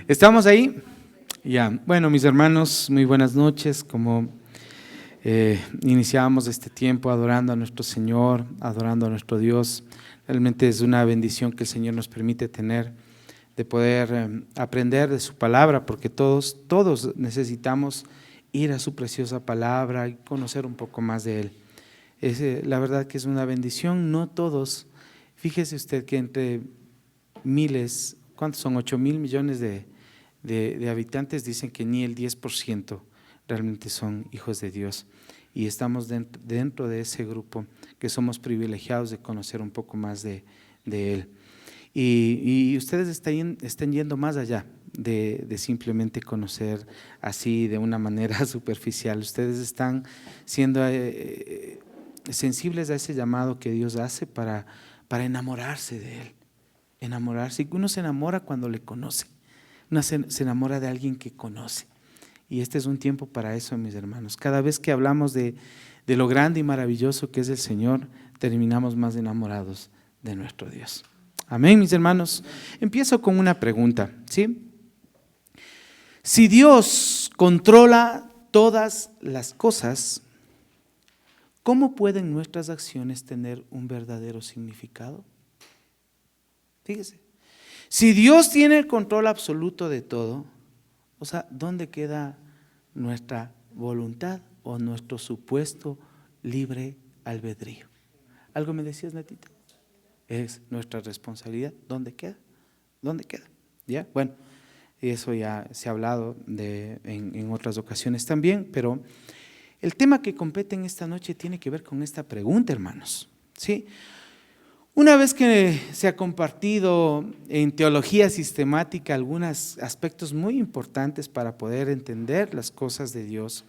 ¿Estamos ahí? Ya. Bueno, mis hermanos, muy buenas noches. Como iniciamos este tiempo adorando a nuestro Señor, adorando a nuestro Dios, realmente es una bendición que el Señor nos permite tener, de poder aprender de su palabra, porque todos necesitamos ir a su preciosa palabra y conocer un poco más de Él. La verdad que es una bendición. No todos, fíjese usted que entre miles, ¿cuántos son? 8,000 millones de habitantes, dicen que ni el 10% realmente son hijos de Dios, y estamos dentro de ese grupo que somos privilegiados de conocer un poco más de Él. Y ustedes están yendo más allá de simplemente conocer así de una manera superficial. Ustedes están siendo sensibles a ese llamado que Dios hace para enamorarse de Él, enamorarse. Y uno se enamora cuando le conoce, uno se enamora de alguien que conoce. Y este es un tiempo para eso, mis hermanos. Cada vez que hablamos de lo grande y maravilloso que es el Señor, terminamos más enamorados de nuestro Dios. Amén, mis hermanos. Empiezo con una pregunta, ¿sí? Si Dios controla todas las cosas, ¿cómo pueden nuestras acciones tener un verdadero significado? Fíjese, si Dios tiene el control absoluto de todo, o sea, ¿dónde queda nuestra voluntad o nuestro supuesto libre albedrío? ¿Algo me decías, Natita? Es nuestra responsabilidad. ¿Dónde queda? ¿Dónde queda? ¿Ya? Bueno, eso ya se ha hablado en otras ocasiones también, pero el tema que compete en esta noche tiene que ver con esta pregunta, hermanos, ¿sí? Una vez que se ha compartido en teología sistemática algunos aspectos muy importantes para poder entender las cosas de Dios,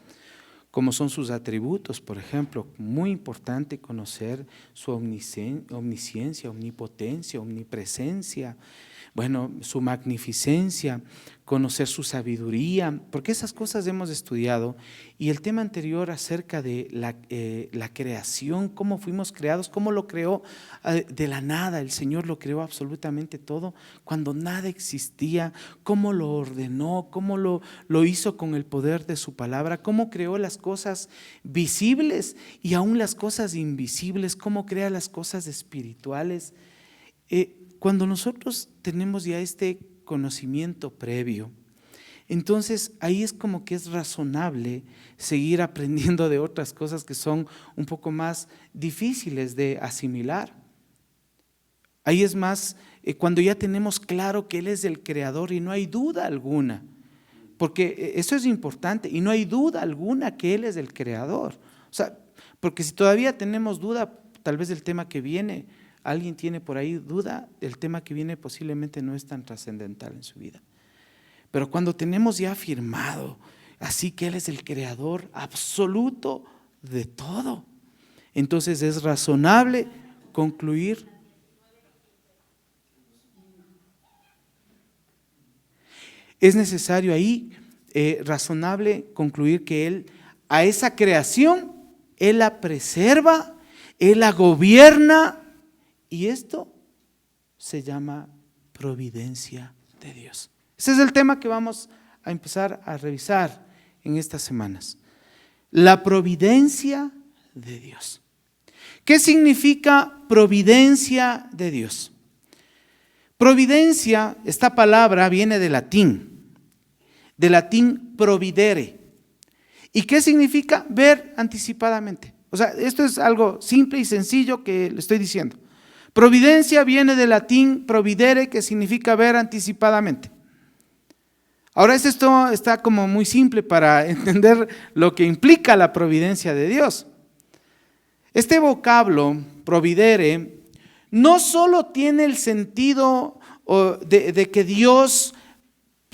como son sus atributos, por ejemplo, muy importante conocer su omnisciencia, omnipotencia, omnipresencia, bueno, su magnificencia, conocer su sabiduría, porque esas cosas hemos estudiado. Y el tema anterior acerca de la creación, cómo fuimos creados, cómo lo creó de la nada, el Señor lo creó absolutamente todo, cuando nada existía, cómo lo ordenó, cómo lo hizo con el poder de su palabra, cómo creó las cosas visibles y aún las cosas invisibles, cómo crea las cosas espirituales. Cuando nosotros tenemos ya este conocimiento previo, entonces ahí es como que es razonable seguir aprendiendo de otras cosas que son un poco más difíciles de asimilar. Ahí es más, cuando ya tenemos claro que Él es el creador y no hay duda alguna, porque eso es importante, y no hay duda alguna que Él es el creador. O sea, porque si todavía tenemos duda, tal vez el tema que viene, alguien tiene por ahí duda, el tema que viene posiblemente no es tan trascendental en su vida. Pero cuando tenemos ya afirmado así que Él es el creador absoluto de todo, entonces es razonable concluir. Es necesario ahí, razonable concluir que Él, a esa creación, Él la preserva, Él la gobierna, y esto se llama providencia de Dios. Ese es el tema que vamos a empezar a revisar en estas semanas. La providencia de Dios. ¿Qué significa providencia de Dios? Providencia, esta palabra viene del latín providere. ¿Y qué significa? Ver anticipadamente. O sea, esto es algo simple y sencillo que le estoy diciendo. Providencia viene del latín providere, que significa ver anticipadamente. Ahora esto está como muy simple para entender lo que implica la providencia de Dios. Este vocablo, providere, no solo tiene el sentido de que Dios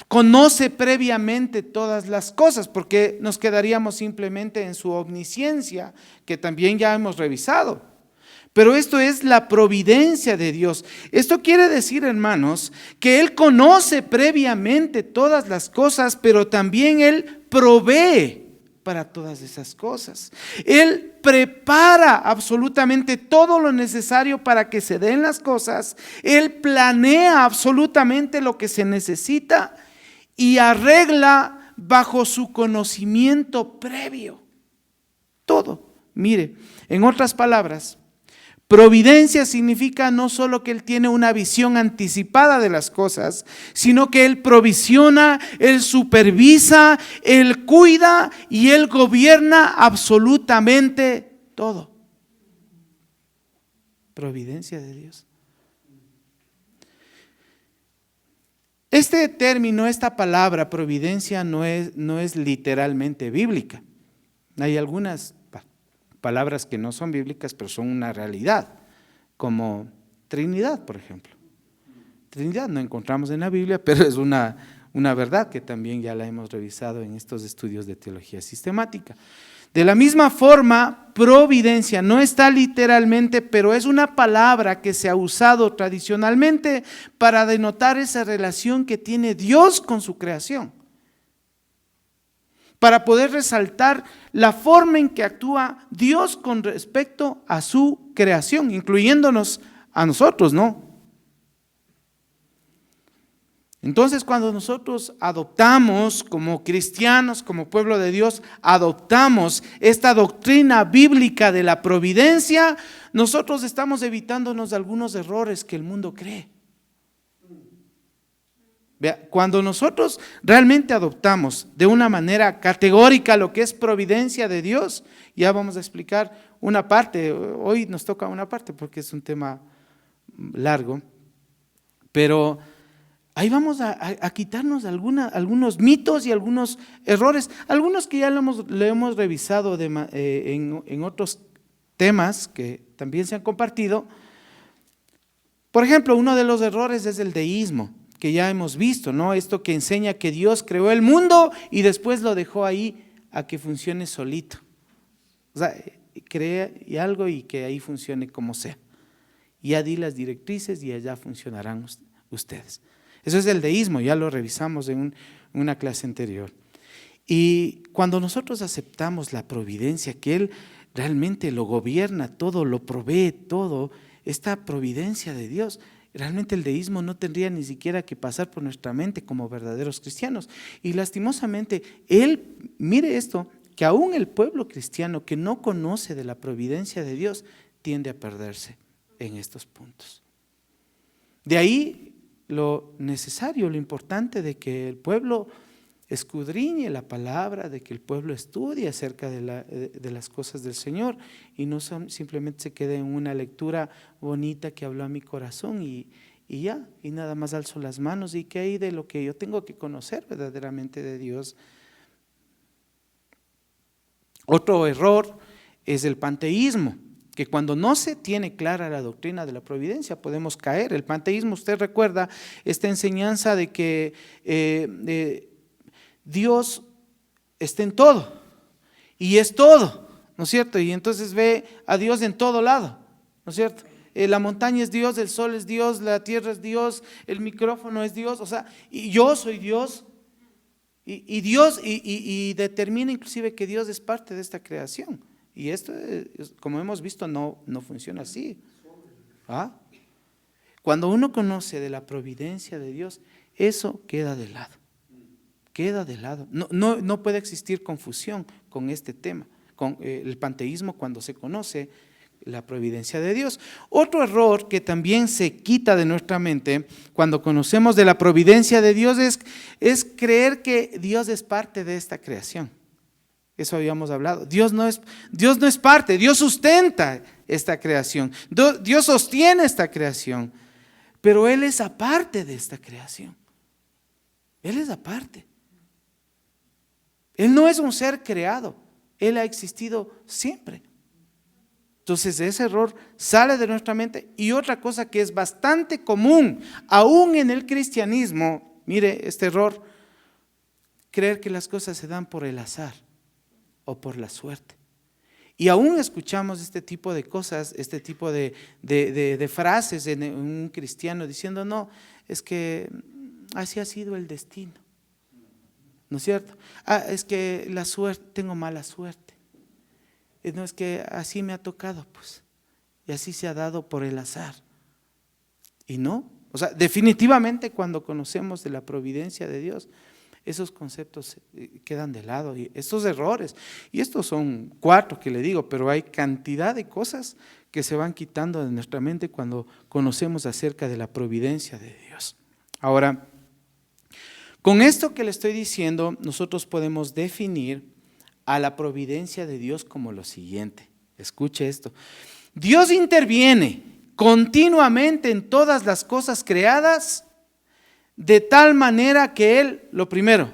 conoce previamente todas las cosas, porque nos quedaríamos simplemente en su omnisciencia, que también ya hemos revisado. Pero esto es la providencia de Dios. Esto quiere decir, hermanos, que Él conoce previamente todas las cosas, pero también Él provee para todas esas cosas. Él prepara absolutamente todo lo necesario para que se den las cosas. Él planea absolutamente lo que se necesita. y arregla bajo su conocimiento previo. Todo. Mire, en otras palabras, providencia significa no solo que Él tiene una visión anticipada de las cosas, sino que Él provisiona, Él supervisa, Él cuida y Él gobierna absolutamente todo. Providencia de Dios. Este término, esta palabra providencia no es literalmente bíblica. Hay algunas palabras que no son bíblicas, pero son una realidad, como Trinidad, por ejemplo. Trinidad no encontramos en la Biblia, pero es una verdad que también ya la hemos revisado en estos estudios de teología sistemática. De la misma forma, providencia no está literalmente, pero es una palabra que se ha usado tradicionalmente para denotar esa relación que tiene Dios con su creación, para poder resaltar la forma en que actúa Dios con respecto a su creación, incluyéndonos a nosotros, ¿no? Entonces, cuando nosotros adoptamos como cristianos, como pueblo de Dios, adoptamos esta doctrina bíblica de la providencia, nosotros estamos evitándonos de algunos errores que el mundo cree. Vea, cuando nosotros realmente adoptamos de una manera categórica lo que es providencia de Dios, ya vamos a explicar una parte, hoy nos toca una parte porque es un tema largo, pero ahí vamos a quitarnos algunos mitos y algunos errores, algunos que ya lo hemos revisado en otros temas que también se han compartido. Por ejemplo, uno de los errores es el deísmo, que ya hemos visto, ¿no? Esto que enseña que Dios creó el mundo y después lo dejó ahí a que funcione solito. O sea, crea algo y que ahí funcione como sea. Ya di las directrices y allá funcionarán ustedes. Eso es el deísmo, ya lo revisamos en una clase anterior. Y cuando nosotros aceptamos la providencia, que Él realmente lo gobierna todo, lo provee todo, esta providencia de Dios, realmente el deísmo no tendría ni siquiera que pasar por nuestra mente como verdaderos cristianos. Y lastimosamente, mire esto, que aún el pueblo cristiano que no conoce de la providencia de Dios tiende a perderse en estos puntos. De ahí lo necesario, lo importante de que el pueblo escudriñe la palabra, de que el pueblo estudie acerca de las cosas del Señor y no simplemente se quede en una lectura bonita que habló a mi corazón y ya, y nada más alzo las manos y que hay de lo que yo tengo que conocer verdaderamente de Dios. Otro error es el panteísmo, que cuando no se tiene clara la doctrina de la providencia podemos caer. El panteísmo, usted recuerda esta enseñanza de que Dios está en todo y es todo, ¿no es cierto? Y entonces ve a Dios en todo lado, ¿no es cierto? La montaña es Dios, el sol es Dios, la tierra es Dios, el micrófono es Dios, o sea, y yo soy Dios. Y Dios, y determina inclusive que Dios es parte de esta creación. Y esto, como hemos visto, no funciona así. ¿Ah? Cuando uno conoce de la providencia de Dios, eso queda de lado. Queda de lado. No puede existir confusión con este tema, con el panteísmo cuando se conoce la providencia de Dios. Otro error que también se quita de nuestra mente cuando conocemos de la providencia de Dios es creer que Dios es parte de esta creación. Eso habíamos hablado. Dios no es parte, Dios sustenta esta creación, Dios sostiene esta creación, pero Él es aparte de esta creación. Él es aparte. Él no es un ser creado, Él ha existido siempre. Entonces ese error sale de nuestra mente. Y otra cosa que es bastante común, aún en el cristianismo, mire este error, creer que las cosas se dan por el azar o por la suerte. Y aún escuchamos este tipo de cosas, este tipo de frases en un cristiano diciendo, no, es que así ha sido el destino, ¿no es cierto? Es que la suerte, tengo mala suerte. No, es que así me ha tocado, pues, y así se ha dado por el azar. Y no, o sea, definitivamente cuando conocemos de la providencia de Dios, esos conceptos quedan de lado, y estos errores, y estos son 4 que le digo, pero hay cantidad de cosas que se van quitando de nuestra mente cuando conocemos acerca de la providencia de Dios. Ahora, con esto que le estoy diciendo, nosotros podemos definir a la providencia de Dios como lo siguiente. Escuche esto. Dios interviene continuamente en todas las cosas creadas de tal manera que Él, lo primero,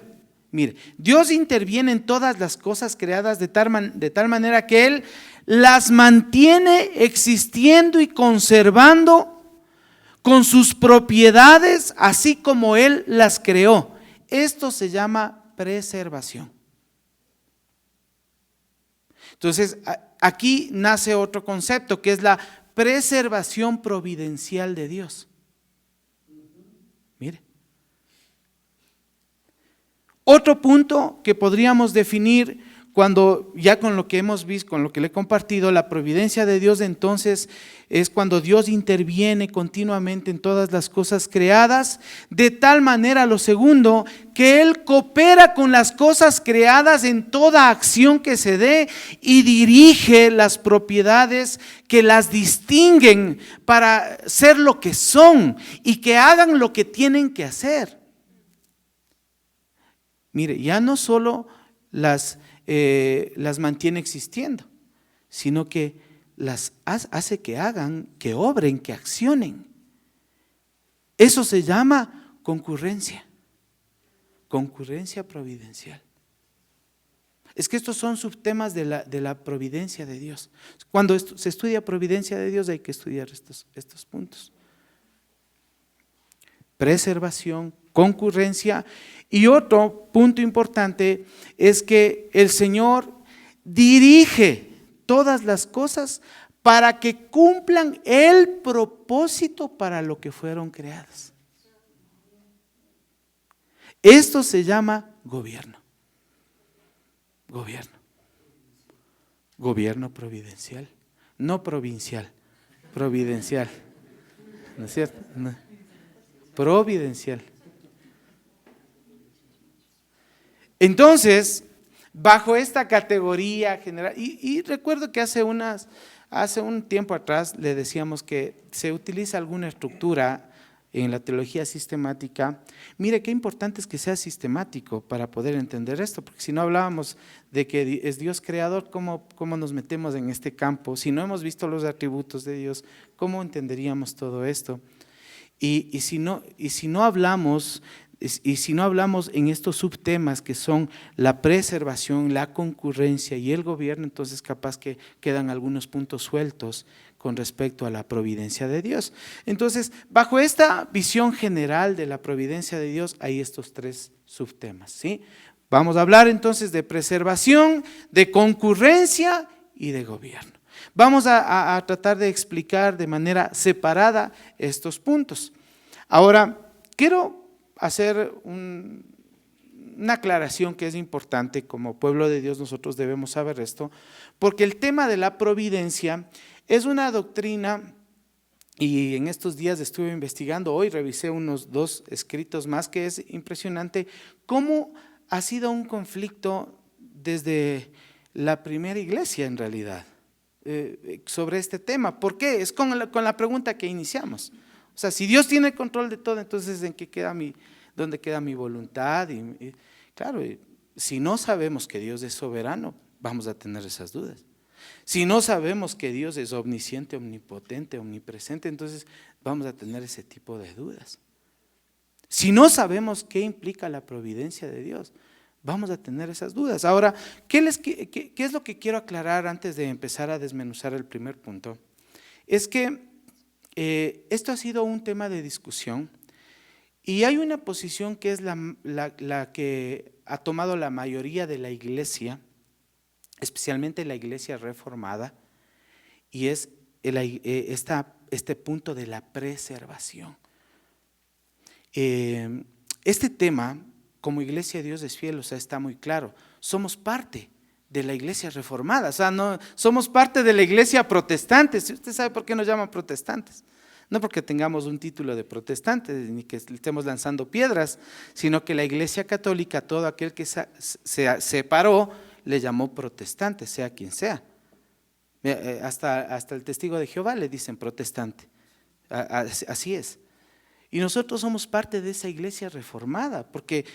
mire, Dios interviene en todas las cosas creadas de tal manera que Él las mantiene existiendo y conservando con sus propiedades, así como Él las creó. Esto se llama preservación. Entonces, aquí nace otro concepto, que es la preservación providencial de Dios. Mire. Otro punto que podríamos definir cuando ya con lo que hemos visto, con lo que le he compartido, la providencia de Dios entonces es cuando Dios interviene continuamente en todas las cosas creadas, de tal manera, lo segundo, que Él coopera con las cosas creadas en toda acción que se dé y dirige las propiedades que las distinguen para ser lo que son y que hagan lo que tienen que hacer. Mire, ya no solo las mantiene existiendo, sino que las hace que hagan, que obren, que accionen. Eso se llama concurrencia providencial. Es que estos son subtemas de la providencia de Dios. Cuando se estudia providencia de Dios hay que estudiar estos puntos. Preservación, concurrencia. Y otro punto importante es que el Señor dirige todas las cosas para que cumplan el propósito para lo que fueron creadas. Esto se llama gobierno. Gobierno providencial, no provincial, providencial. ¿No es cierto? No. Providencial. Entonces, bajo esta categoría general, y recuerdo que hace un tiempo atrás le decíamos que se utiliza alguna estructura en la teología sistemática. Mire qué importante es que sea sistemático para poder entender esto, porque si no hablábamos de que es Dios creador, ¿cómo nos metemos en este campo? Si no hemos visto los atributos de Dios, ¿cómo entenderíamos todo esto? Y si no hablamos en estos subtemas que son la preservación, la concurrencia y el gobierno, entonces capaz que quedan algunos puntos sueltos con respecto a la providencia de Dios. Entonces, bajo esta visión general de la providencia de Dios hay estos 3 subtemas, ¿sí? Vamos a hablar entonces de preservación, de concurrencia y de gobierno. Vamos a tratar de explicar de manera separada estos puntos. Ahora, quiero hacer una aclaración que es importante. Como pueblo de Dios nosotros debemos saber esto, porque el tema de la providencia es una doctrina, y en estos días estuve investigando, hoy revisé unos 2 escritos más, que es impresionante cómo ha sido un conflicto desde la primera iglesia en realidad. Sobre este tema. ¿Por qué? Es con la pregunta que iniciamos. O sea, si Dios tiene control de todo, entonces ¿dónde queda mi voluntad? Claro, si no sabemos que Dios es soberano, vamos a tener esas dudas. Si no sabemos que Dios es omnisciente, omnipotente, omnipresente, entonces vamos a tener ese tipo de dudas. Si no sabemos qué implica la providencia de Dios, vamos a tener esas dudas. Ahora, ¿qué es lo que quiero aclarar antes de empezar a desmenuzar el primer punto? Es que esto ha sido un tema de discusión y hay una posición que es la que ha tomado la mayoría de la iglesia, especialmente la iglesia reformada, y es este punto de la preservación. Este tema, como iglesia de Dios es fiel, o sea, está muy claro. Somos parte de la iglesia reformada, o sea, no somos parte de la iglesia protestante. ¿Usted sabe por qué nos llaman protestantes? No porque tengamos un título de protestante, ni que estemos lanzando piedras, sino que la Iglesia Católica, todo aquel que se separó, le llamó protestante, sea quien sea. Hasta el testigo de Jehová le dicen protestante. Así es. Y nosotros somos parte de esa iglesia reformada, porque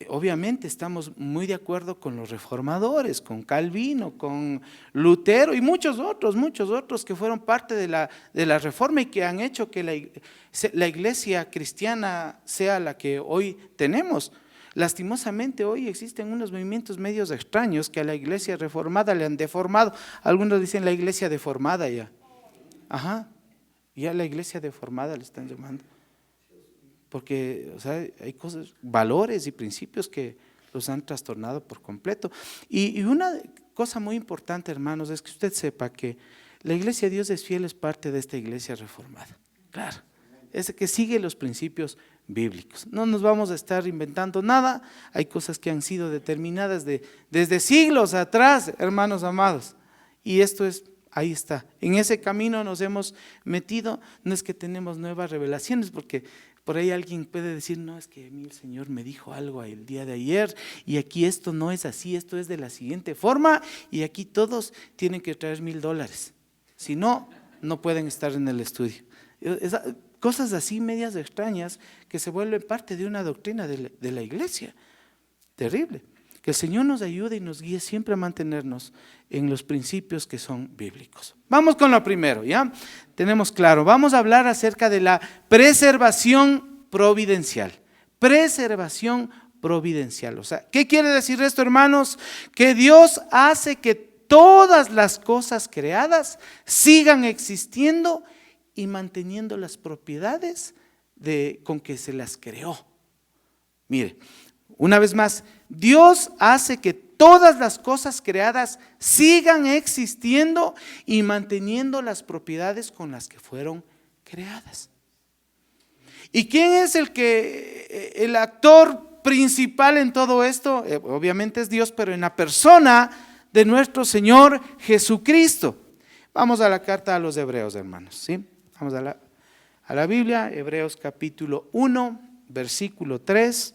obviamente estamos muy de acuerdo con los reformadores, con Calvino, con Lutero y muchos otros que fueron parte de la reforma y que han hecho que la iglesia cristiana sea la que hoy tenemos. Lastimosamente hoy existen unos movimientos medios extraños que a la iglesia reformada le han deformado. Algunos dicen la iglesia deformada ya. Ajá, ya la iglesia deformada le están llamando. Porque hay cosas, valores y principios que los han trastornado por completo. Y una cosa muy importante, hermanos, es que usted sepa que la iglesia de Dios es fiel, es parte de esta iglesia reformada. Claro, es que sigue los principios bíblicos. No nos vamos a estar inventando nada. Hay cosas que han sido determinadas desde siglos atrás, hermanos amados. Y esto es, ahí está. En ese camino nos hemos metido. No es que tenemos nuevas revelaciones, porque por ahí alguien puede decir, no, es que a mí el Señor me dijo algo el día de ayer y aquí esto no es así, esto es de la siguiente forma y aquí todos tienen que traer $1,000. Si no, no pueden estar en el estudio. Cosas así medias extrañas que se vuelven parte de una doctrina de la iglesia. Terrible. Que el Señor nos ayude y nos guíe siempre a mantenernos en los principios que son bíblicos. Vamos con lo primero, ¿ya? Tenemos claro, vamos a hablar acerca de la preservación providencial. Preservación providencial. O sea, ¿qué quiere decir esto, hermanos? Que Dios hace que todas las cosas creadas sigan existiendo y manteniendo las propiedades con que se las creó. Mire, una vez más, Dios hace que todas las cosas creadas sigan existiendo y manteniendo las propiedades con las que fueron creadas. ¿Y quién es el actor principal en todo esto? Obviamente es Dios, pero en la persona de nuestro Señor Jesucristo. Vamos a la carta a los Hebreos, hermanos, ¿sí? Vamos a la Biblia, Hebreos capítulo 1, versículo 3.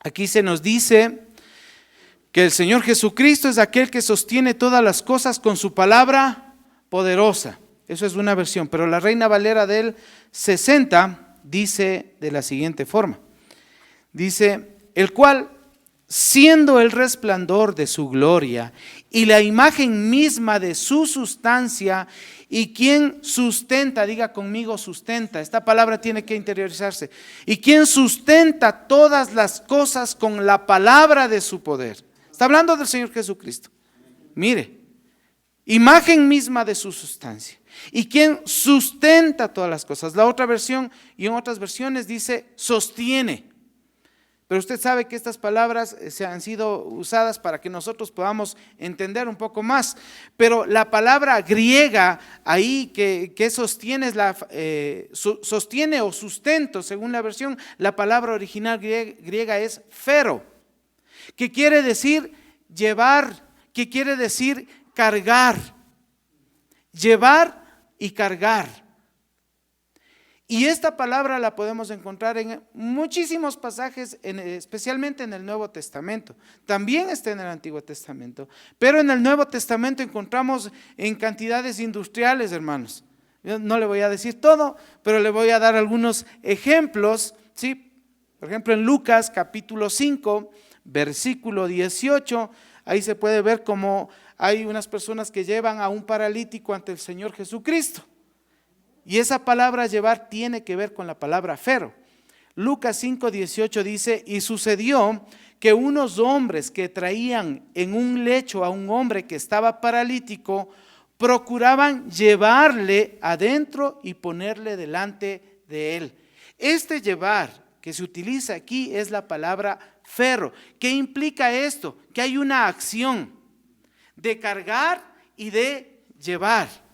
Aquí se nos dice que el Señor Jesucristo es aquel que sostiene todas las cosas con su palabra poderosa. Eso es una versión, pero la Reina Valera del 60 dice de la siguiente forma. Dice, el cual, siendo el resplandor de su gloria y la imagen misma de su sustancia, y quien sustenta, diga conmigo sustenta, esta palabra tiene que interiorizarse, y quien sustenta todas las cosas con la palabra de su poder. Está hablando del Señor Jesucristo. Mire, imagen misma de su sustancia, y quien sustenta todas las cosas. La otra versión y en otras versiones dice sostiene. Pero usted sabe que estas palabras se han sido usadas para que nosotros podamos entender un poco más. Pero la palabra griega ahí que sostiene, sostiene o sustento, según la versión, la palabra original griega es fero, que quiere decir llevar, que quiere decir cargar, llevar y cargar. Y esta palabra la podemos encontrar en muchísimos pasajes, especialmente en el Nuevo Testamento. También está en el Antiguo Testamento, pero en el Nuevo Testamento encontramos en cantidades industriales, hermanos. Yo no le voy a decir todo, pero le voy a dar algunos ejemplos, ¿sí? Por ejemplo, en Lucas capítulo 5, versículo 18, ahí se puede ver cómo hay unas personas que llevan a un paralítico ante el Señor Jesucristo. Y esa palabra llevar tiene que ver con la palabra fero. Lucas 5:18 dice, y sucedió que unos hombres que traían en un lecho a un hombre que estaba paralítico, procuraban llevarle adentro y ponerle delante de él. Este llevar que se utiliza aquí es la palabra fero. ¿Qué implica esto? Que hay una acción de cargar y de llevar.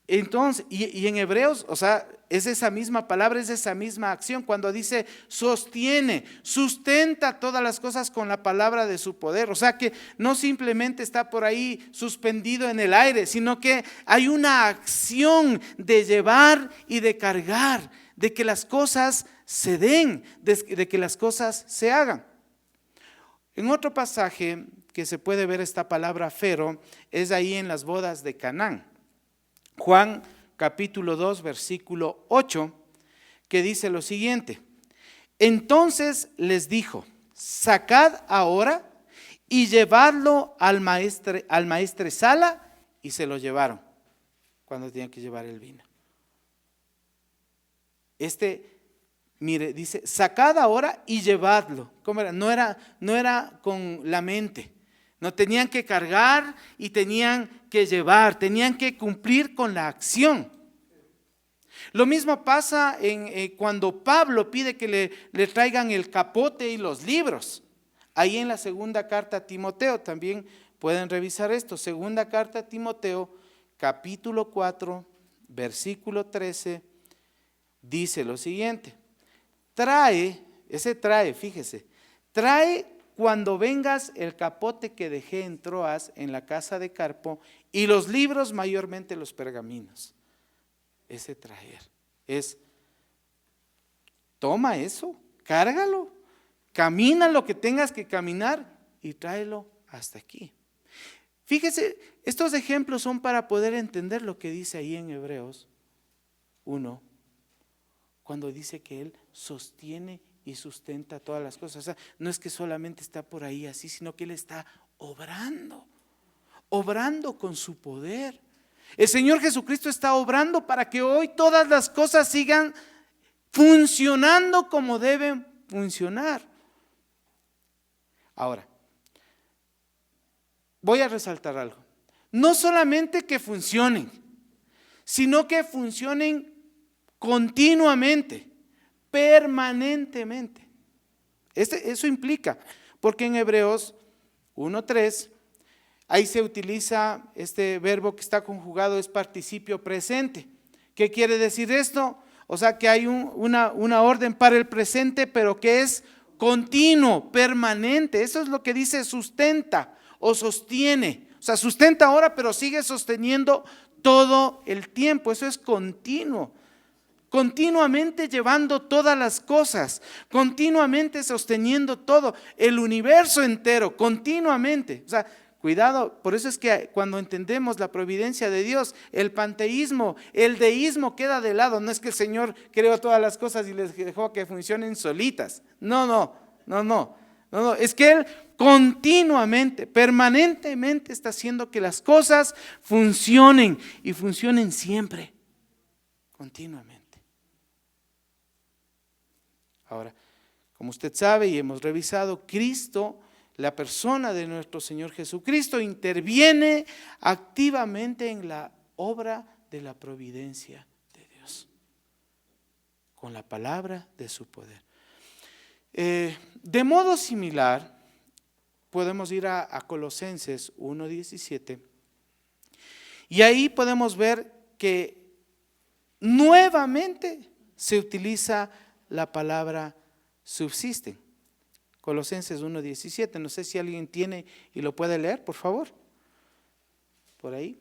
Entonces, y en Hebreos, o sea, es esa misma palabra, es esa misma acción cuando dice sostiene, sustenta todas las cosas con la palabra de su poder. O sea que no simplemente está por ahí suspendido en el aire, sino que hay una acción de llevar y de cargar, de que las cosas se den, de que las cosas se hagan. En otro pasaje que se puede ver esta palabra fero es ahí en las bodas de Canaán. Juan capítulo 2 versículo 8, que dice lo siguiente: entonces les dijo, sacad ahora y llevadlo al maestresala, y se lo llevaron cuando tenían que llevar el vino. Mire, dice, sacad ahora y llevadlo. ¿Cómo era? No era con la mente. No, tenían que cargar y tenían que llevar, tenían que cumplir con la acción. Lo mismo pasa cuando Pablo pide que le traigan el capote y los libros. Ahí en la segunda carta a Timoteo también pueden revisar esto. Segunda carta a Timoteo, capítulo 4, versículo 13, dice lo siguiente: fíjese, trae cuando vengas el capote que dejé en Troas en la casa de Carpo, y los libros, mayormente los pergaminos. Ese traer es, toma eso, cárgalo, camina lo que tengas que caminar y tráelo hasta aquí. Fíjese, estos ejemplos son para poder entender lo que dice ahí en Hebreos 1, cuando dice que Él sostiene y sustenta todas las cosas. O sea, no es que solamente está por ahí así, sino que Él está obrando con su poder. El Señor Jesucristo está obrando para que hoy todas las cosas sigan funcionando como deben funcionar. Ahora, voy a resaltar algo. No solamente que funcionen, sino que funcionen continuamente, permanentemente. Eso implica, porque en Hebreos 1:3, ahí se utiliza este verbo que está conjugado, es participio presente. ¿Qué quiere decir esto? O sea que hay una orden para el presente, pero que es continuo, permanente. Eso es lo que dice sustenta o sostiene. O sea, sustenta ahora, pero sigue sosteniendo todo el tiempo. Eso es continuo. Continuamente llevando todas las cosas, continuamente sosteniendo todo, el universo entero, continuamente. O sea, cuidado, por eso es que cuando entendemos la providencia de Dios, el panteísmo, el deísmo queda de lado. No es que el Señor creó todas las cosas y les dejó que funcionen solitas. No. Es que Él continuamente, permanentemente está haciendo que las cosas funcionen y funcionen siempre, continuamente. Ahora, como usted sabe y hemos revisado, Cristo, la persona de nuestro Señor Jesucristo, interviene activamente en la obra de la providencia de Dios, con la palabra de su poder. De modo similar, podemos ir a Colosenses 1:17, y ahí podemos ver que nuevamente se utiliza la palabra subsisten. Colosenses 1:17, no sé si alguien tiene y lo puede leer, por favor, por ahí.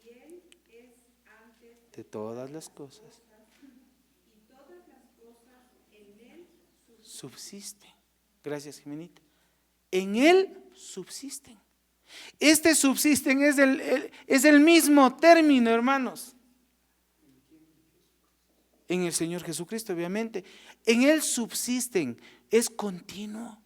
Y Él es antes De todas las cosas y todas las cosas en Él subsisten. Gracias, Jimenita. En Él subsisten. Este subsisten es el mismo término, hermanos. En el Señor Jesucristo, obviamente. En Él subsisten, es continuo,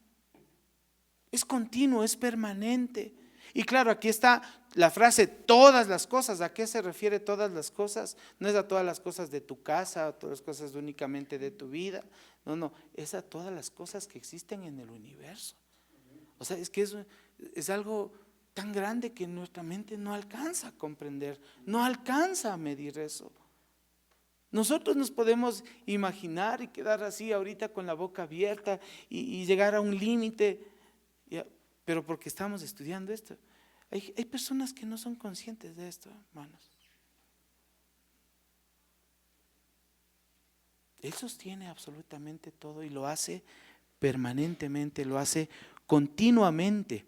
es permanente. Y claro, aquí está la frase todas las cosas. ¿A qué se refiere todas las cosas? No es a todas las cosas de tu casa, a todas las cosas únicamente de tu vida. No, es a todas las cosas que existen en el universo. O sea, es que es algo tan grande que nuestra mente no alcanza a comprender, no alcanza a medir eso. Nosotros nos podemos imaginar y quedar así ahorita con la boca abierta y llegar a un límite, Ya, pero porque estamos estudiando esto. Hay personas que no son conscientes de esto, hermanos. Él sostiene absolutamente todo y lo hace permanentemente, lo hace continuamente.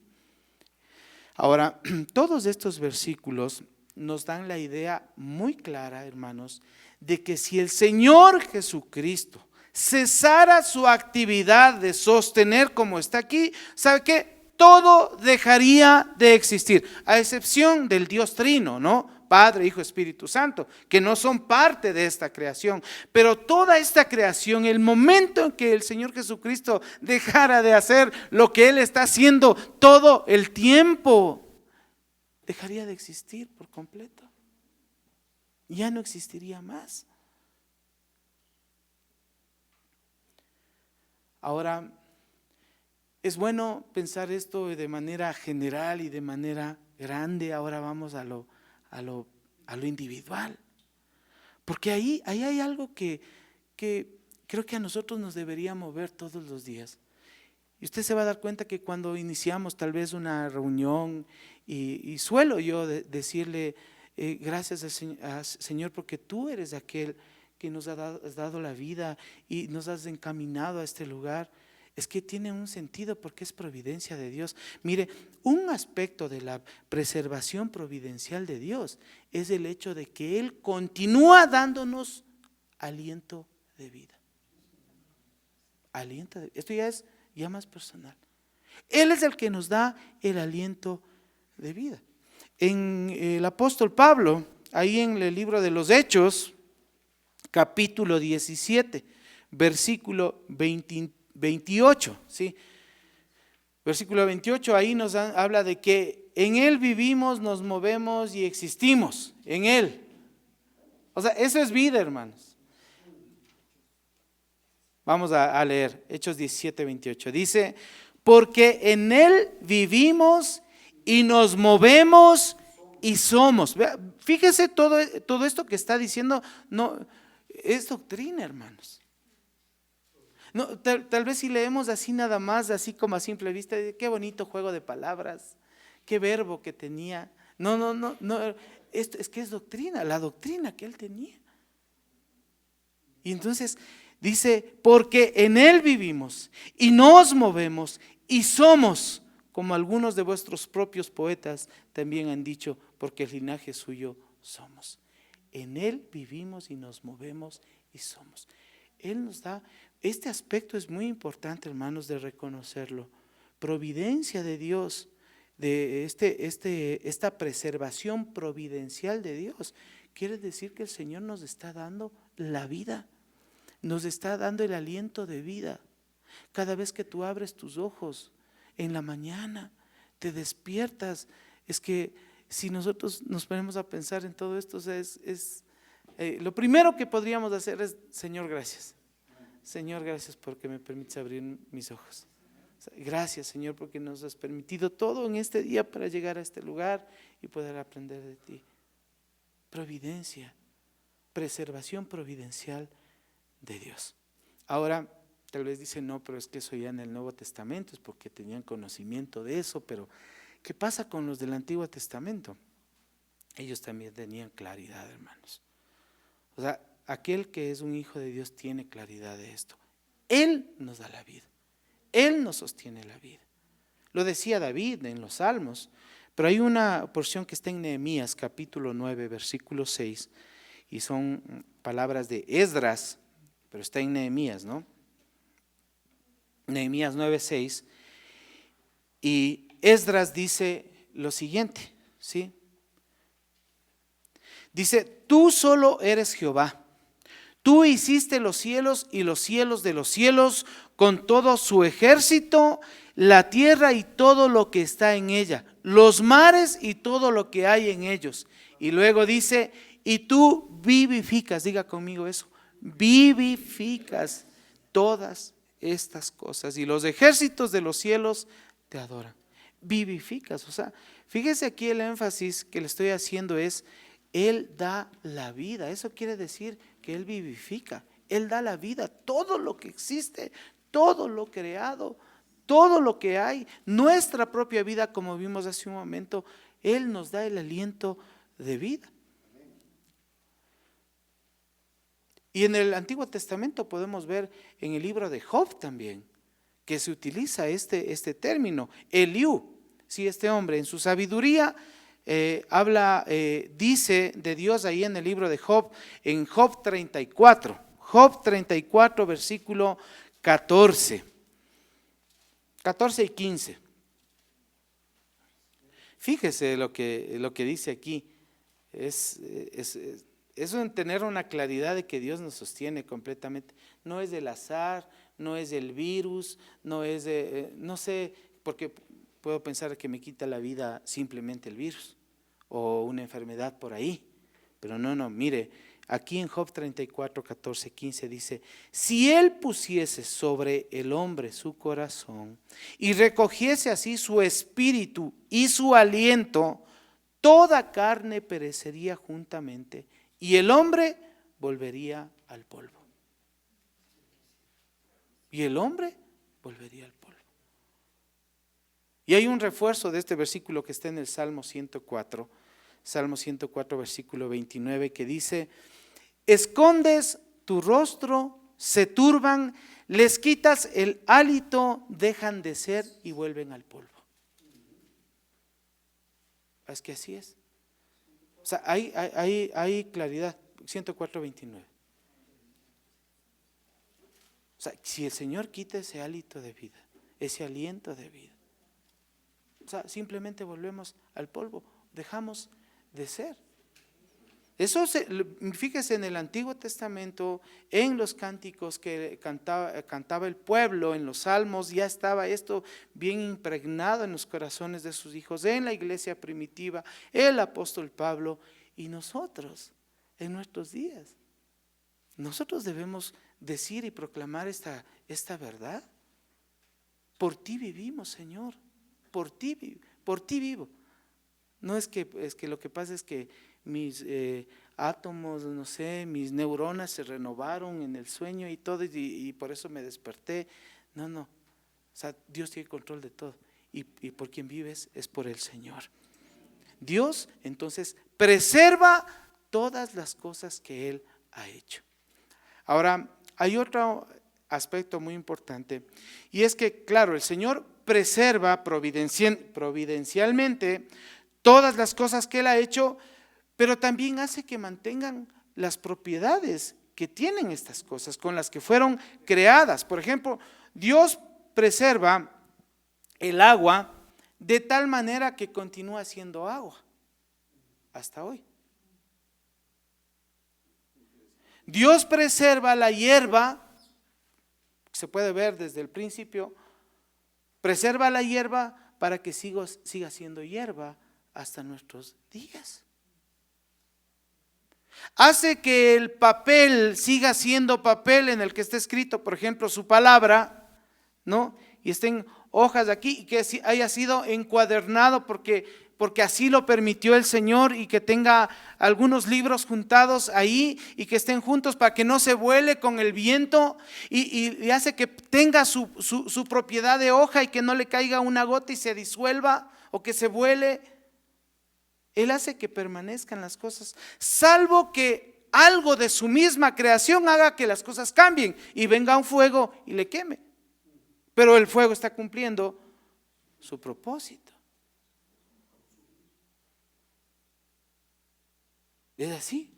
Ahora, todos estos versículos nos dan la idea muy clara, hermanos, de que si el Señor Jesucristo cesara su actividad de sostener como está aquí, ¿sabe qué? Todo dejaría de existir, a excepción del Dios Trino, ¿no? Padre, Hijo, Espíritu Santo, que no son parte de esta creación. Pero toda esta creación, el momento en que el Señor Jesucristo dejara de hacer lo que Él está haciendo todo el tiempo, dejaría de existir por completo. Ya no existiría más. Ahora, es bueno pensar esto de manera general y de manera grande. Ahora vamos a lo individual. Porque ahí hay algo que creo que a nosotros nos debería mover todos los días. Y usted se va a dar cuenta que cuando iniciamos tal vez una reunión y suelo yo decirle gracias al Señor porque tú eres aquel que nos has dado la vida y nos has encaminado a este lugar. Es que tiene un sentido porque es providencia de Dios. Mire, un aspecto de la preservación providencial de Dios es el hecho de que Él continúa dándonos aliento de vida. Aliento de vida. Esto ya más personal. Él es el que nos da el aliento de vida. En el apóstol Pablo, ahí en el libro de los Hechos, capítulo 17, versículo 28, ¿sí? Versículo 28, ahí nos habla de que en Él vivimos, nos movemos y existimos, en Él. O sea, eso es vida, hermanos. Vamos a leer Hechos 17, 28. Dice, porque en Él vivimos y nos movemos y somos. Fíjese todo esto que está diciendo, no, es doctrina, hermanos. No, tal vez si leemos así nada más, así como a simple vista, qué bonito juego de palabras, qué verbo que tenía. No, esto es que es doctrina, la doctrina que él tenía. Y entonces dice, porque en Él vivimos y nos movemos y somos, como algunos de vuestros propios poetas también han dicho, porque el linaje suyo somos. En Él vivimos y nos movemos y somos. Él nos da, este aspecto es muy importante, hermanos, de reconocerlo. Providencia de Dios, de esta preservación providencial de Dios, quiere decir que el Señor nos está dando la vida, nos está dando el aliento de vida. Cada vez que tú abres tus ojos en la mañana, te despiertas, es que si nosotros nos ponemos a pensar en todo esto, o sea, lo primero que podríamos hacer es, Señor, gracias. Señor, gracias porque me permites abrir mis ojos. Gracias, Señor, porque nos has permitido todo en este día para llegar a este lugar y poder aprender de ti. Providencia, preservación providencial de Dios. Ahora, tal vez dicen, no, pero es que eso ya en el Nuevo Testamento, es porque tenían conocimiento de eso, pero ¿qué pasa con los del Antiguo Testamento? Ellos también tenían claridad, hermanos. O sea, aquel que es un hijo de Dios tiene claridad de esto. Él nos da la vida. Él nos sostiene la vida. Lo decía David en los Salmos, pero hay una porción que está en Nehemías, capítulo 9, versículo 6, y son palabras de Esdras, pero está en Nehemías, ¿no? Nehemías 9, 6, y Esdras dice lo siguiente, ¿sí? Dice, tú solo eres Jehová. Tú hiciste los cielos y los cielos de los cielos con todo su ejército, la tierra y todo lo que está en ella, los mares y todo lo que hay en ellos. Y luego dice, y tú vivificas, diga conmigo eso, vivificas todas estas cosas y los ejércitos de los cielos te adoran. Vivificas, o sea, fíjese aquí el énfasis que le estoy haciendo es, Él da la vida. Eso quiere decir que Él vivifica. Él da la vida. Todo lo que existe, todo lo creado, todo lo que hay, nuestra propia vida, como vimos hace un momento, Él nos da el aliento de vida. Y en el Antiguo Testamento podemos ver en el libro de Job también, que se utiliza este término, Eliú. Sí, este hombre en su sabiduría dice de Dios ahí en el libro de Job, en Job 34, versículo 14 y 15. Fíjese lo que dice aquí, es en tener una claridad de que Dios nos sostiene completamente. No es del azar, no es del virus, no es de, no sé, porque puedo pensar que me quita la vida simplemente el virus o una enfermedad por ahí. Pero no, mire, aquí en Job 34, 14, 15 dice: si Él pusiese sobre el hombre su corazón y recogiese así su espíritu y su aliento, toda carne perecería juntamente y el hombre volvería al polvo. Y el hombre volvería al polvo. Y hay un refuerzo de este versículo que está en el Salmo 104, versículo 29, que dice: escondes tu rostro, se turban, les quitas el hálito, dejan de ser y vuelven al polvo. Es que así es. O sea, hay claridad. 104, 29. O sea, si el Señor quita ese hálito de vida, ese aliento de vida, o sea, simplemente volvemos al polvo, dejamos de ser. Eso fíjese en el Antiguo Testamento, en los cánticos que cantaba el pueblo, en los salmos, ya estaba esto bien impregnado en los corazones de sus hijos, en la iglesia primitiva, el apóstol Pablo y nosotros, en nuestros días. Nosotros debemos decir y proclamar esta verdad. Por ti vivimos, Señor, por ti vivo. No es que lo que pasa es que mis átomos, no sé, mis neuronas se renovaron en el sueño y todo, y por eso me desperté. No. O sea, Dios tiene control de todo. Y por quien vives es por el Señor. Dios, entonces, preserva todas las cosas que Él ha hecho. Ahora, hay otro aspecto muy importante, y es que, claro, el Señor preserva providencialmente todas las cosas que Él ha hecho, pero también hace que mantengan las propiedades que tienen estas cosas, con las que fueron creadas. Por ejemplo, Dios preserva el agua de tal manera que continúa siendo agua hasta hoy. Dios preserva la hierba, se puede ver desde el principio, preserva la hierba para que siga siendo hierba hasta nuestros días. Hace que el papel siga siendo papel en el que está escrito, por ejemplo, su palabra, ¿no? Y estén hojas aquí y que haya sido encuadernado porque así lo permitió el Señor, y que tenga algunos libros juntados ahí y que estén juntos para que no se vuele con el viento, y hace que tenga su propiedad de hoja y que no le caiga una gota y se disuelva o que se vuele. Él hace que permanezcan las cosas, salvo que algo de su misma creación haga que las cosas cambien y venga un fuego y le queme. Pero el fuego está cumpliendo su propósito. Es así.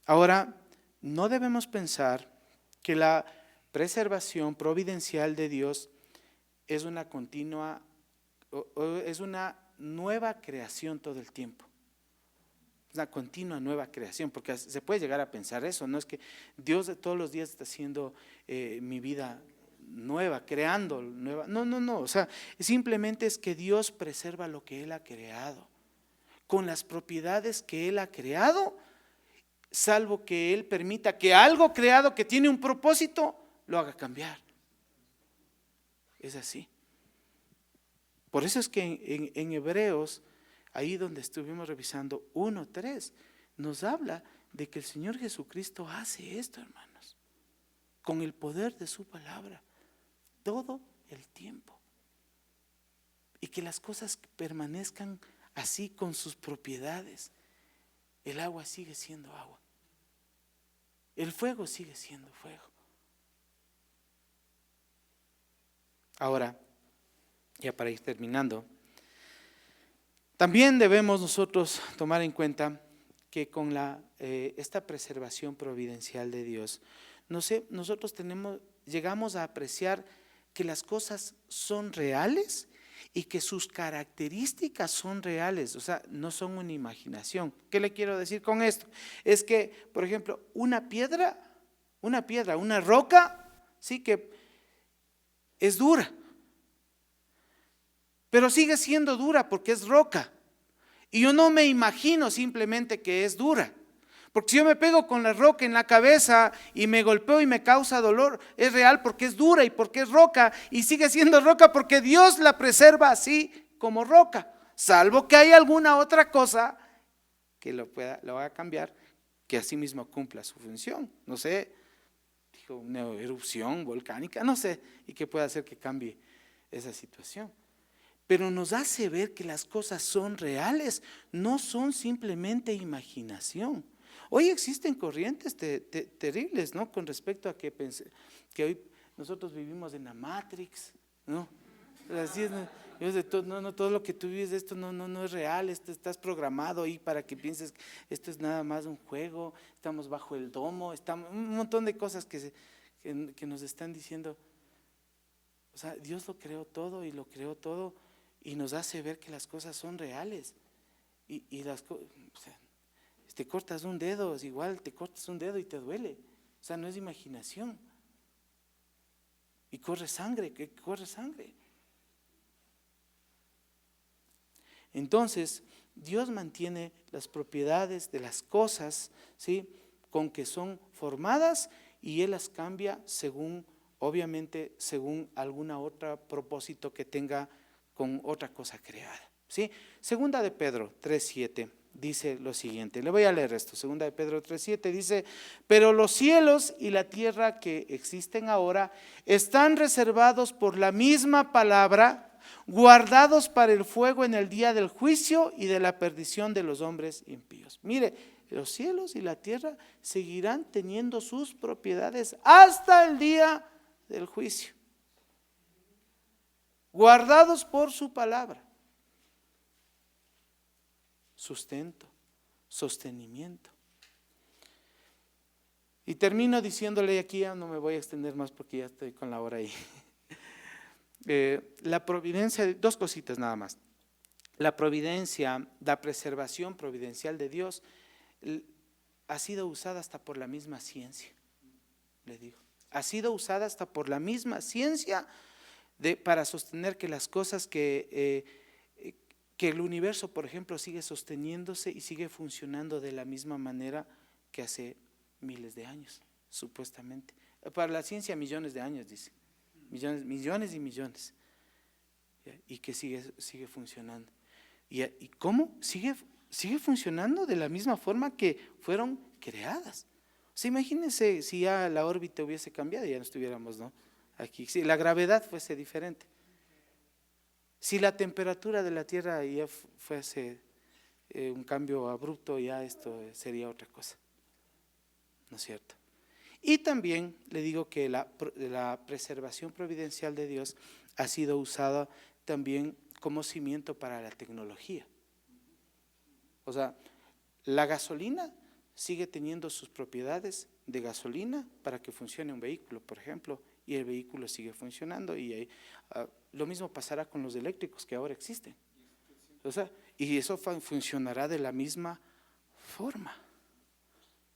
Ahora, no debemos pensar que la preservación providencial de Dios es una continua, es una nueva creación todo el tiempo. Es una continua nueva creación, porque se puede llegar a pensar eso. No es que Dios de todos los días está haciendo mi vida nueva, creando nueva. No. O sea, simplemente es que Dios preserva lo que Él ha creado, con las propiedades que Él ha creado, salvo que Él permita que algo creado que tiene un propósito lo haga cambiar. Es así. Por eso es que en Hebreos, ahí donde estuvimos revisando 1:3, nos habla de que el Señor Jesucristo hace esto, hermanos. con el poder de su palabra, todo el tiempo. Y que las cosas permanezcan así con sus propiedades. El agua sigue siendo agua. El fuego sigue siendo fuego. Ahora, ya para ir terminando, también debemos nosotros tomar en cuenta que con esta preservación providencial de Dios, nosotros llegamos a apreciar que las cosas son reales y que sus características son reales, o sea, no son una imaginación. ¿Qué le quiero decir con esto? Es que, por ejemplo, una roca, sí que es dura, pero sigue siendo dura porque es roca. Y yo no me imagino simplemente que es dura. Porque si yo me pego con la roca en la cabeza y me golpeo y me causa dolor, es real porque es dura y porque es roca. Y sigue siendo roca porque Dios la preserva así como roca. Salvo que haya alguna otra cosa que lo haga cambiar, que así mismo cumpla su función. No sé, dijo una erupción volcánica, no sé, y que pueda hacer que cambie esa situación. Pero nos hace ver que las cosas son reales, no son simplemente imaginación. Hoy existen corrientes terribles, ¿no? Con respecto a que hoy nosotros vivimos en la Matrix, ¿no? Así es, todo lo que tú vives, esto no es real, estás programado ahí para que pienses que esto es nada más un juego, estamos bajo el domo, un montón de cosas que nos están diciendo. O sea, Dios lo creó todo y nos hace ver que las cosas son reales. Y o sea, te cortas un dedo, es igual, te cortas un dedo y te duele. O sea, no es imaginación. Y corre sangre. Entonces, Dios mantiene las propiedades de las cosas, ¿sí?, con que son formadas, y Él las cambia obviamente, según alguna otra propósito que tenga con otra cosa creada, ¿sí? Segunda de Pedro 3:7 dice lo siguiente, le voy a leer esto. Segunda de Pedro 3:7 dice: pero los cielos y la tierra que existen ahora están reservados por la misma palabra, guardados para el fuego en el día del juicio y de la perdición de los hombres impíos. Mire, los cielos y la tierra seguirán teniendo sus propiedades hasta el día del juicio, guardados por su palabra. Sustento, sostenimiento. Y termino diciéndole aquí, ya no me voy a extender más porque ya estoy con la hora ahí. La providencia, dos cositas nada más. La preservación providencial de Dios ha sido usada hasta por la misma ciencia, le digo. Ha sido usada hasta por la misma ciencia para sostener que las cosas que el universo, por ejemplo, sigue sosteniéndose y sigue funcionando de la misma manera que hace miles de años, supuestamente. Para la ciencia, millones de años, dice. Millones y millones. Y que sigue funcionando. ¿Y cómo? Sigue funcionando de la misma forma que fueron creadas. O sea, imagínense si ya la órbita hubiese cambiado, ya no estuviéramos, ¿no?, aquí. Si la gravedad fuese diferente. Si la temperatura de la Tierra ya fuese un cambio abrupto, ya esto sería otra cosa. ¿No es cierto? Y también le digo que la preservación providencial de Dios ha sido usada también como cimiento para la tecnología. O sea, la gasolina sigue teniendo sus propiedades de gasolina para que funcione un vehículo, por ejemplo, y el vehículo sigue funcionando, y lo mismo pasará con los eléctricos que ahora existen. O sea, y eso funcionará de la misma forma.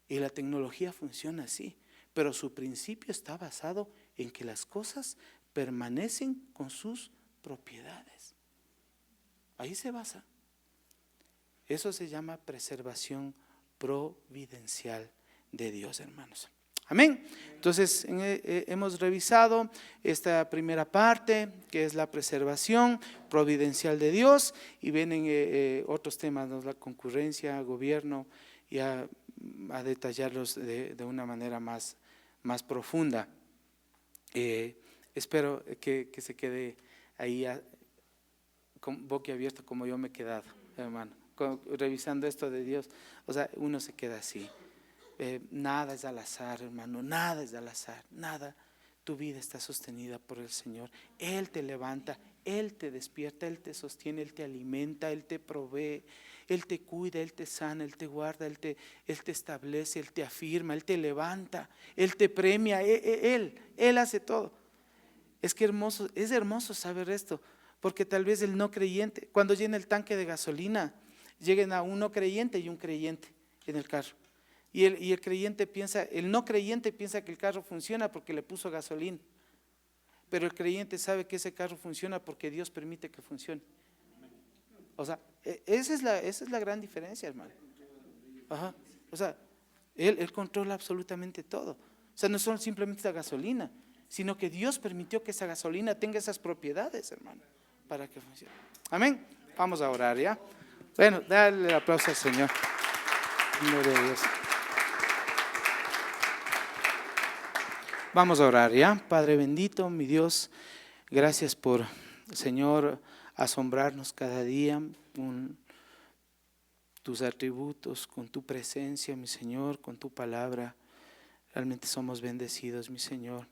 Y la tecnología funciona así, pero su principio está basado en que las cosas permanecen con sus propiedades. Ahí se basa. Eso se llama preservación providencial de Dios, hermanos. Amén. Entonces hemos revisado esta primera parte, que es la preservación providencial de Dios, y vienen otros temas, ¿no?, la concurrencia, gobierno, y a detallarlos de una manera más profunda. Espero que se quede ahí con boquiabierto como yo me he quedado, hermano, revisando esto de Dios. O sea, uno se queda así. Nada es al azar, hermano, nada es al azar, nada. Tu vida está sostenida por el Señor. Él te levanta, Él te despierta, Él te sostiene, Él te alimenta, Él te provee, Él te cuida, Él te sana, Él te guarda, Él te establece, Él te afirma, Él te levanta, Él te premia, Él hace todo. Es que es hermoso saber esto, porque tal vez el no creyente, cuando llena el tanque de gasolina, lleguen a un no creyente y un creyente en el carro. Y el creyente piensa, el no creyente piensa que el carro funciona porque le puso gasolina. Pero el creyente sabe que ese carro funciona porque Dios permite que funcione. O sea, esa es la gran diferencia, hermano. Ajá. O sea, Él controla absolutamente todo. O sea, no son simplemente la gasolina, sino que Dios permitió que esa gasolina tenga esas propiedades, hermano, para que funcione. Amén. Vamos a orar, ¿ya? Bueno, dale el aplauso al Señor. Gloria a Dios. Vamos a orar, ¿ya? Padre bendito, mi Dios, gracias por, Señor, asombrarnos cada día con tus atributos, con tu presencia, mi Señor, con tu palabra. Realmente somos bendecidos, mi Señor.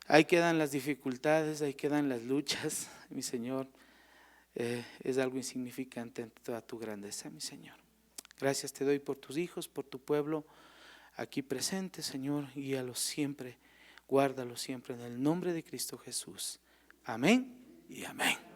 Ahí quedan las dificultades, ahí quedan las luchas, mi Señor. Es algo insignificante ante toda tu grandeza, mi Señor. Gracias te doy por tus hijos, por tu pueblo aquí presente, Señor, guíalos siempre. Guárdalo siempre en el nombre de Cristo Jesús. Amén y amén.